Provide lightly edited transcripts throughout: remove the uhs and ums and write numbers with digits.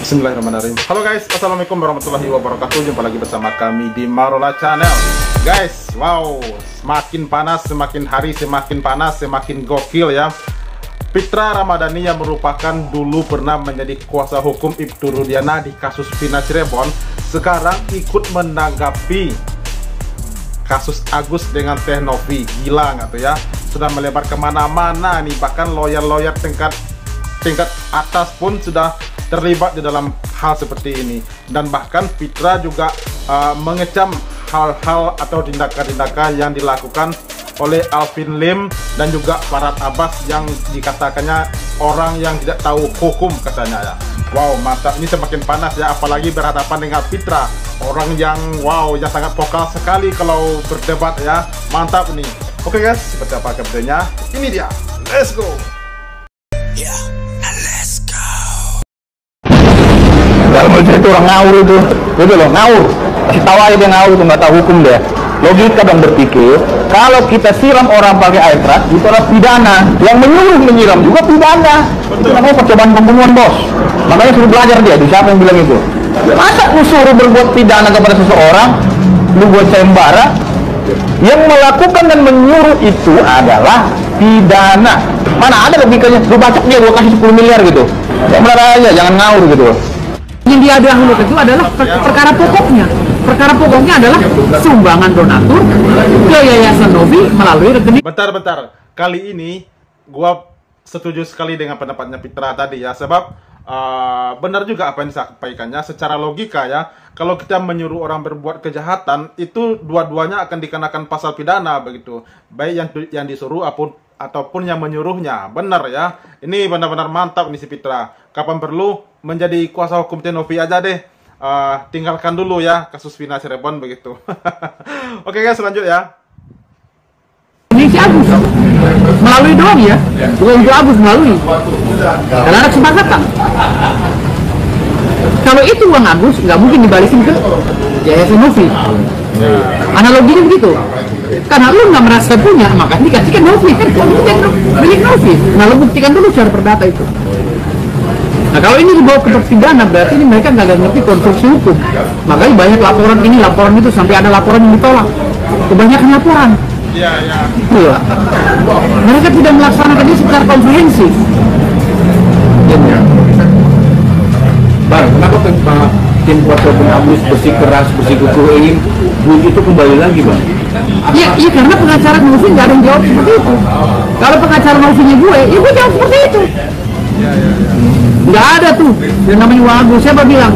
Bismillahirrahmanirrahim. Halo guys, assalamualaikum warahmatullahi wabarakatuh. Jumpa lagi bersama kami di Marola Channel. Guys, wow, semakin panas, semakin hari semakin panas, semakin gokil ya. Fitra Ramadhani yang merupakan dulu pernah menjadi kuasa hukum Ibtu Rudiana di kasus Vina Cirebon, sekarang ikut menanggapi kasus Agus dengan Teh Novi. Gila nggak tuh ya? Sudah melebar kemana-mana nih, bahkan lawyer-lawyer tingkat atas pun sudah terlibat di dalam hal seperti ini. Dan bahkan Fitra juga mengecam hal-hal atau tindakan-tindakan yang dilakukan oleh Alvin Lim dan juga Farhad Abbas yang dikatakannya orang yang tidak tahu hukum katanya ya. Wow, mantap, ini semakin panas ya, apalagi berhadapan dengan Fitra, orang yang wow, yang sangat vokal sekali kalau berdebat ya. Mantap nih. Oke guys, seperti apa videonya? Ini dia. Let's go. Kalau menurut saya itu orang ngawur itu loh, ngawur. Kasih tahu aja dia ngawur, itu nggak tahu hukum dia. Logika dong berpikir, kalau kita siram orang pakai air keras, itu adalah pidana. Yang menyuruh menyiram juga pidana. Itu namanya percobaan pembunuhan, bos. Makanya suruh belajar dia, di siapa yang bilang itu. Masa lu suruh berbuat pidana kepada seseorang, lu buat sayembara, yang melakukan dan menyuruh itu adalah pidana. Mana ada logikanya, lu bacok dia, gua kasih 10 miliar gitu. Ya benar aja, jangan ngawur gitu. Yang dia dahulukan itu adalah perkara pokoknya. Perkara pokoknya adalah sumbangan donatur ke Yayasan Novi melalui rekening. Bentar. Kali ini gua setuju sekali dengan pendapatnya Fitra tadi ya, sebab benar juga apa yang disampaikannya secara logika ya. Kalau kita menyuruh orang berbuat kejahatan, itu dua-duanya akan dikenakan pasal pidana begitu. Baik yang disuruh ataupun yang menyuruhnya. Benar ya. Ini benar-benar mantap nih si Fitra. Kapan perlu menjadi kuasa hukum Teh Novi aja deh. Tinggalkan dulu ya kasus Vina Cirebon begitu. Oke guys, lanjut ya. Ini si Agus melalui doang ya, bukan itu Agus melalui. Karena ada kesepakatan. Kalau itu uang Agus nggak mungkin dibalikin ke Yayasan Novi. Analoginya begitu. Karena lu nggak merasa punya, makanya dikasihkan Novi kan, milik Novi. Nah lu buktikan dulu secara perdata itu. Nah kalau ini dibawa ke pidana, berarti ini mereka nggak ngerti konstruksi hukum. Makanya banyak laporan ini, laporan itu, sampai ada laporan yang ditolak. Kebanyakan laporan. Iya. Iya. Mereka tidak melaksanakan ini secara komprehensif. Bang, kenapa tim kuasa hukum Agus bersikeras, bersikukuh ingin bunyi itu kembali lagi, Bang? Iya karena pengacara Novi nggak ada yang jawab seperti itu. Kalau pengacara Novinya gue, ya gue jawab seperti itu. Nggak ada tuh yang namanya uang Agus, siapa bilang?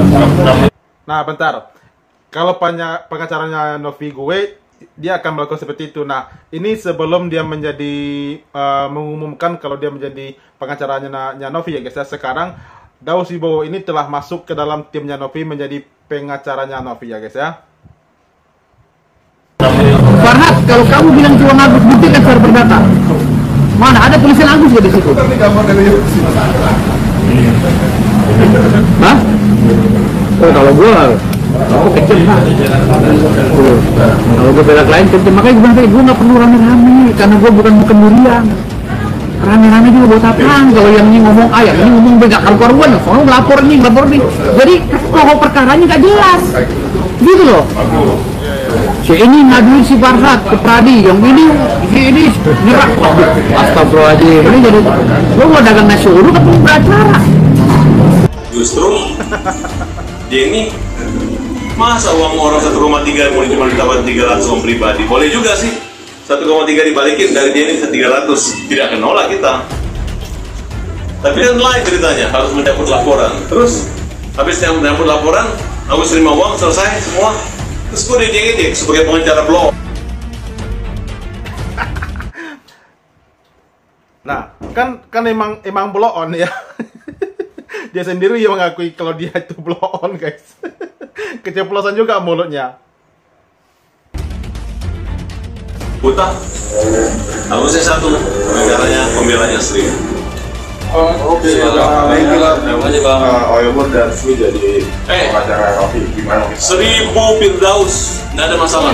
Nah bentar, kalau pengacaranya Novi gue, dia akan melakukan seperti itu. Nah ini sebelum dia menjadi mengumumkan kalau dia menjadi pengacaranya Novi ya guys ya. Sekarang Daus Wibowo ini telah masuk ke dalam timnya Novi menjadi pengacaranya Novi ya guys ya. Farhad, kalau kamu bilang uang Agus, buktikan secara perdata. Mana ada tulisan Agus ya di situ? Hah? Oh kalau gue, aku kecil lah. Kalau gue bela klien kecil, makanya gue bilang gue nggak perlu rame-rame, karena gue bukan muriang. Rame-rame juga buat apaan? Kalau yang ini ngomong A, yang ini ngomong B, gak keluar gue, soalnya melapor nih. Jadi pokok perkaranya gak jelas, gitu loh. Si ini ngaduin si Farhad ke Pradi, yang ini nyerah. Astagfirullahaladzim, ini jadi gue mau dagang nasi uduk ketemu beracara. Justru dia ini masa uang orang 1,3 mau cuma dapat 300 uang pribadi, boleh juga sih 1,3 dibalikin dari dia ini 300, tidak akan nolak kita. Tapi kan lain ceritanya, harus mendapat laporan. Terus habis mendapat laporan, aku terima uang, selesai semua. Terus gue diejek sebagai pengacara blog. Nah kan emang blow on ya. Dia sendiri yang mengakui kalau dia itu blow on guys. Keceplosan juga mulutnya. Buta, harusnya satu, negaranya pembelanya Sri. Oke, terima kasih Bang. Oyobot dan Sri jadi pengacara Novi, gimana? 1000 Firdaus, nggak ada masalah.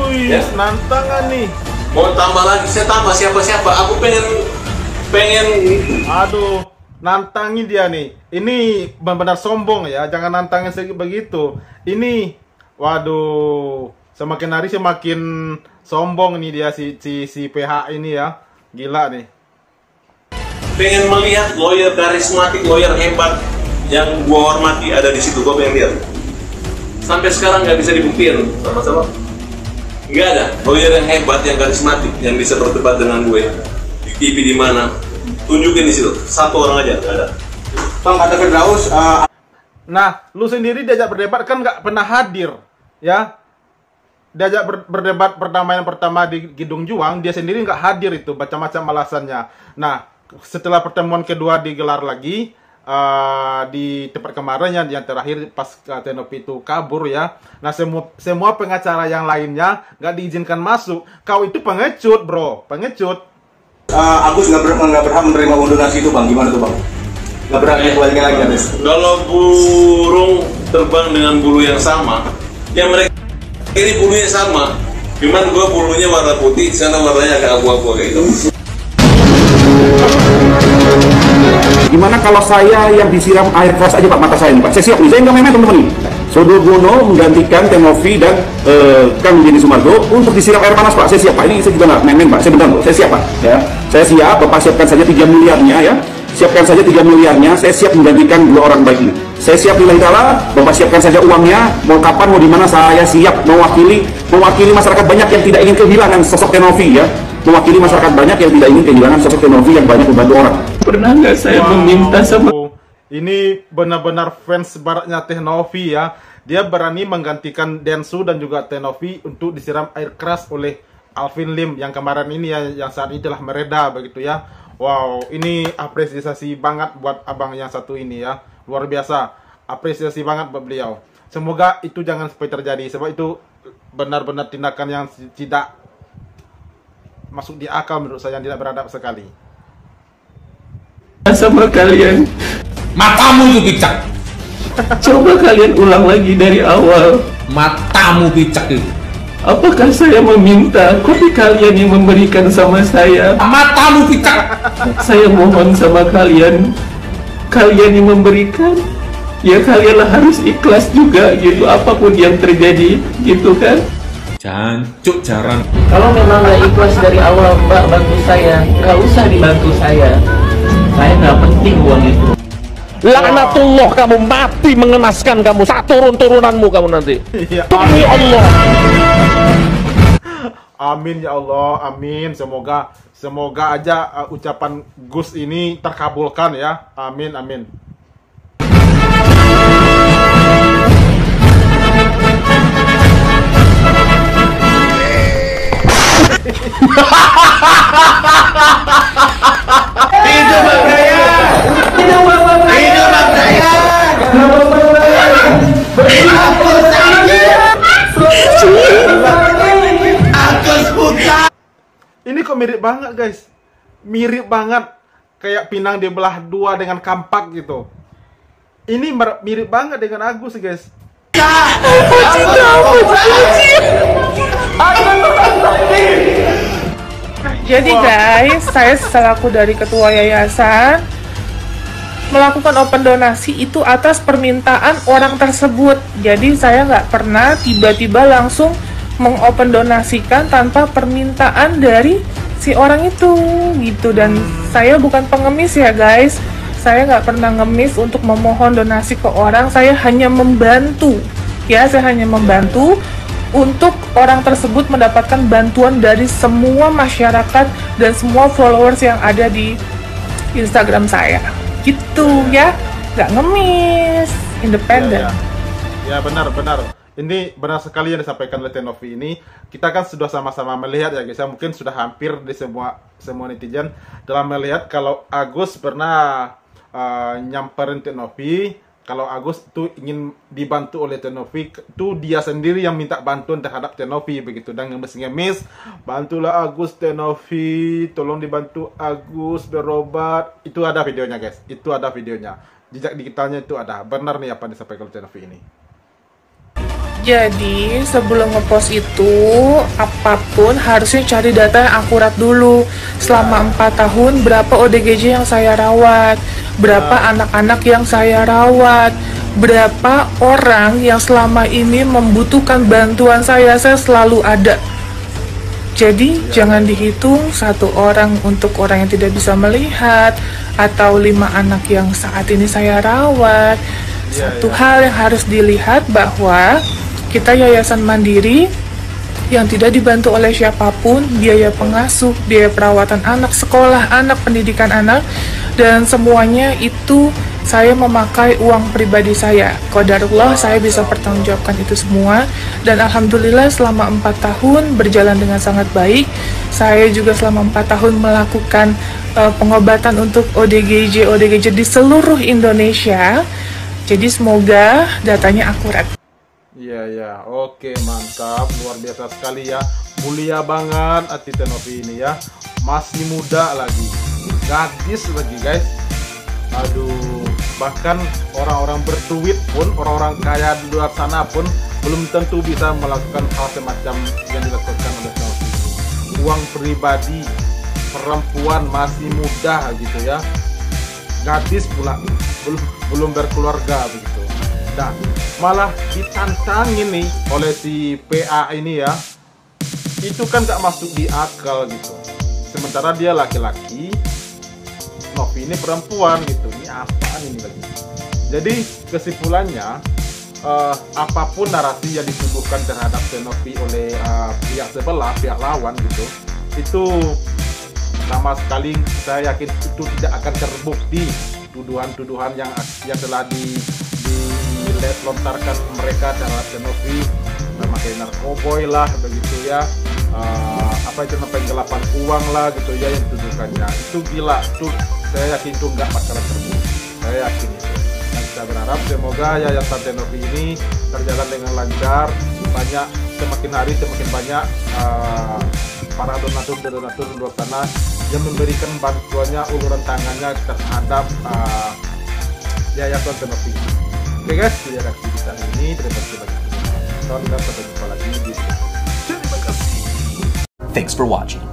Wih, nantangan nih. Mau tambah lagi, saya tambah siapa-siapa. Aku pengen Aduh, nantangin dia nih. Ini benar-benar sombong ya, jangan nantangin begitu. Ini, waduh, semakin hari semakin sombong nih dia si PH ini ya, gila nih. Pengen melihat lawyer karismatik, lawyer hebat yang gua hormati ada di situ, gua pengen lihat. Sampai sekarang nggak bisa dibuktiin, sama-sama. Nggak ada lawyer yang hebat, yang karismatik, yang bisa berdebat dengan gue di TV di mana. Tunjukin di situ, satu orang aja, nggak ada. Bang, kata Firdaus, Nah, lu sendiri diajak berdebat kan nggak pernah hadir, ya? Diajak berdebat perdamaian pertama di Gedung Juang, dia sendiri nggak hadir itu, macam-macam alasannya. Nah, setelah pertemuan kedua digelar lagi, di tempat kemarin yang terakhir pas Tenovi itu kabur ya. Nah, semua pengacara yang lainnya nggak diizinkan masuk. Kau itu pengecut, bro, pengecut. Agus nggak berhak menerima uang donasi itu, Bang. Gimana tuh, Bang? Nggak berhak dikembalikan lagi, Agus. Kalau burung terbang dengan bulu yang sama, yang mereka ini bulunya sama, cuman gua bulunya warna putih, sana warnanya agak abu-abu kayak gitu. Gimana kalau saya yang disiram air keras aja Pak, mata saya nih Pak? Saya siap nih, saya nggak main-main teman-teman nih. Sodogono menggantikan Tenovi dan Kang Deddy Sumargo untuk disiram air panas Pak. Saya siap Pak, ini saya juga nggak main-main Pak, saya benar Pak, saya siap Pak. Ya, saya siap, Bapak siapkan saja 3 miliarnya ya. Siapkan saja 3 miliarnya, saya siap menggantikan 2 orang baik ini. Saya siap lillahi ta'ala, Bapak siapkan saja uangnya, mau kapan, mau di mana, saya siap mewakili masyarakat banyak yang tidak ingin kehilangan sosok Tenovi ya. Mewakili masyarakat banyak yang tidak ingin kehilangan sosok Tenovi yang banyak membantu orang. Pernah nggak saya meminta sama... Ini benar-benar fans baratnya Tenovi ya. Dia berani menggantikan Densu dan juga Tenovi untuk disiram air keras oleh Alvin Lim yang kemarin ini ya, yang saat ini telah mereda begitu ya. Wow, ini apresiasi banget buat abang yang satu ini ya. Luar biasa. Apresiasi banget buat beliau. Semoga itu jangan sampai terjadi, sebab itu benar-benar tindakan yang tidak masuk di akal menurut saya, yang tidak beradab sekali. Sama kalian, Matamu itu picak. coba kalian ulang lagi dari awal. Matamu picak itu. Apakah saya meminta, tapi kalian yang memberikan sama saya? Matamu picak. Saya mohon sama kalian, kalian yang memberikan, ya kalianlah harus ikhlas juga gitu, apapun yang terjadi, gitu kan? Jancuk jarang. Kalau memang nggak ikhlas dari awal Mbak bantu saya, nggak usah dibantu saya nggak penting uang itu. Laknatullah, kamu mati mengenaskan kamu, saat turun-turunanmu kamu nanti. Ya, Demi Allah. Amin ya Allah, amin. Semoga aja ucapan Gus ini terkabulkan ya. Amin, amin. Hidup Bang Brian. Hidup Bang Brian. Hidup Bang Brian. Agus Putra. Ini kok mirip banget guys. Mirip banget. Kayak pinang dibelah dua dengan kampak gitu. Ini mirip banget dengan Agus guys. Jadi guys, saya selaku dari ketua yayasan melakukan open donasi itu atas permintaan orang tersebut. Jadi saya nggak pernah tiba-tiba langsung mengopen donasikan tanpa permintaan dari si orang itu gitu. Dan saya bukan pengemis ya guys. Saya nggak pernah ngemis untuk memohon donasi ke orang. Saya hanya membantu. Ya, saya hanya membantu untuk orang tersebut mendapatkan bantuan dari semua masyarakat dan semua followers yang ada di Instagram saya. Gitu ya, nggak ngemis, independen. Ya, benar. Ini benar sekali yang disampaikan oleh Tenovi ini. Kita kan sudah sama-sama melihat ya guys, mungkin sudah hampir di semua netizen dalam melihat kalau Agus pernah nyamperin Tenovi. Kalau Agus itu ingin dibantu oleh Tenovi, itu dia sendiri yang minta bantuan terhadap Tenovi begitu, dan ngemis-ngemis, bantulah Agus Tenovi, tolong dibantu Agus berobat. Itu ada videonya guys, itu ada videonya. Jejak digitalnya itu ada. Benar nih apa yang disampaikan oleh Tenovi ini. Jadi sebelum ngepost itu apapun harusnya cari data yang akurat dulu. Selama 4 tahun berapa ODGJ yang saya rawat, berapa anak-anak yang saya rawat, berapa orang yang selama ini membutuhkan bantuan saya selalu ada. Jadi jangan dihitung 1 orang untuk orang yang tidak bisa melihat atau 5 anak yang saat ini saya rawat. Satu hal yang harus dilihat bahwa kita yayasan mandiri yang tidak dibantu oleh siapapun, biaya pengasuh, biaya perawatan anak, sekolah anak, pendidikan anak, dan semuanya itu saya memakai uang pribadi saya. Qadarullah saya bisa pertanggungjawabkan itu semua, dan alhamdulillah selama 4 tahun berjalan dengan sangat baik. Saya juga selama 4 tahun melakukan pengobatan untuk ODGJ di seluruh Indonesia. Jadi semoga datanya akurat. Iya, oke, mantap, luar biasa sekali ya, mulia banget Tite Novi ini ya, masih muda lagi, gadis lagi guys. Aduh, bahkan orang-orang berduit pun, orang-orang kaya di luar sana pun belum tentu bisa melakukan hal semacam yang dilakukan oleh Novi. Uang pribadi, perempuan masih muda gitu ya, gadis pula, belum berkeluarga begitu. Nah, malah ditantangin nih oleh si PA ini ya, itu kan gak masuk di akal gitu. Sementara dia laki-laki, Novi ini perempuan gitu. Ini apaan ini lagi? Jadi kesimpulannya, apapun narasi yang dituduhkan terhadap Novi oleh pihak sebelah, pihak lawan gitu, itu sama sekali saya yakin itu tidak akan terbukti. Tuduhan-tuduhan yang telah dilontarkan mereka terhadap Novi, memakai narkoboy lah begitu ya, apa itu penggelapan uang lah gitu ya yang dituduhkannya, itu gila, itu saya yakin itu nggak bakalan terbukti, saya yakin itu. Dan kita berharap semoga yayasan Novi ini berjalan dengan lancar, semakin hari semakin banyak para donatur di luar sana yang memberikan bantuannya, uluran tangannya terhadap yayasan Novi. Oke guys, jadi reaksi kita ini, terima kasih banyak dan sampai jumpa lagi di video. Terima kasih. Thanks for watching.